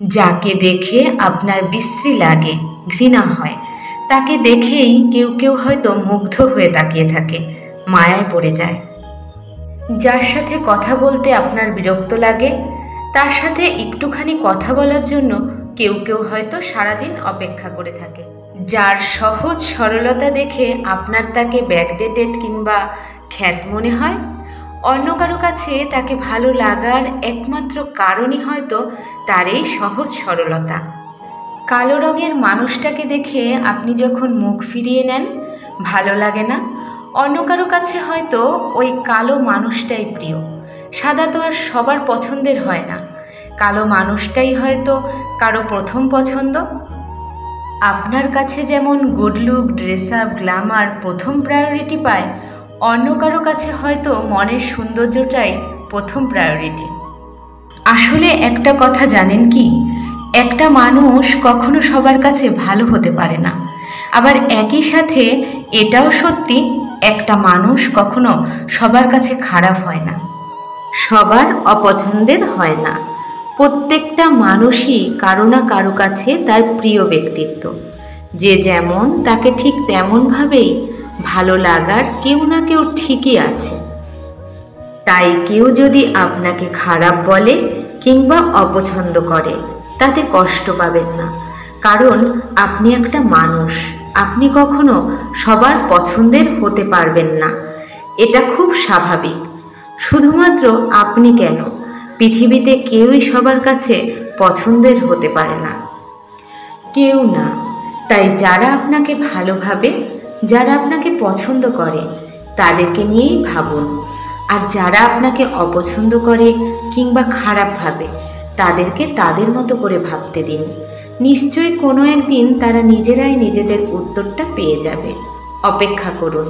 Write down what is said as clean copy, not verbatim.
যাকে দেখে আপনার বিশ্রী লাগে, ঘৃণা হয়, তাকে দেখেই কেউ কেউ হয়তো মুগ্ধ হয়ে তাকিয়ে থাকে, মায়ায় পড়ে যায়। যার সাথে কথা বলতে আপনার বিরক্ত লাগে, তার সাথে একটুখানি কথা বলার জন্য কেউ কেউ হয়তো সারাদিন অপেক্ষা করে থাকে। যার সহজ সরলতা দেখে আপনার তাকে ব্যাকডেটেড কিংবা খ্যাত মনে হয়, অন্য কারো কাছে তাকে ভালো লাগার একমাত্র কারণই হয়তো তার এই সহজ সরলতা। কালো রঙের মানুষটাকে দেখে আপনি যখন মুখ ফিরিয়ে নেন, ভালো লাগে না, অন্য কারো কাছে হয়তো ওই কালো মানুষটাই প্রিয়। সাদা তো আর সবার পছন্দের হয় না, কালো মানুষটাই হয়তো কারো প্রথম পছন্দ। আপনার কাছে যেমন good look, dress up, Glamour প্রথম প্রায়োরিটি পায়, অন্য কারো কাছে হয়তো মনের সৌন্দর্যটাই প্রথম প্রায়োরিটি। আসলে একটা কথা জানেন কি, একটা মানুষ কখনো সবার কাছে ভালো হতে পারে না, আবার একই সাথে এটাও সত্যি একটা মানুষ কখনো সবার কাছে খারাপ হয় না, সবার অপছন্দের হয় না। প্রত্যেকটা মানুষই কারো না কারো কাছে তার প্রিয় ব্যক্তিত্ব। যে যেমন তাকে ঠিক তেমনভাবেই ভালো লাগার কেউ না কেউ ঠিকই আছে। তাই কেউ যদি আপনাকে খারাপ বলে কিংবা অপছন্দ করে, তাতে কষ্ট পাবেন না, কারণ আপনি একটা মানুষ, আপনি কখনো সবার পছন্দের হতে পারবেন না, এটা খুব স্বাভাবিক। শুধুমাত্র আপনি কেন, পৃথিবীতে কেউই সবার কাছে পছন্দের হতে পারে না, কেউ না। তাই যারা আপনাকে ভালোভাবে, যারা আপনাকে পছন্দ করে, তাদেরকে নিয়েই ভাবুন। আর যারা আপনাকে অপছন্দ করে কিংবা খারাপ ভাবে, তাদেরকে তাদের মতো করে ভাবতে দিন। নিশ্চয়ই কোনো একদিন তারা নিজেরাই নিজেদের উত্তরটা পেয়ে যাবে। অপেক্ষা করুন।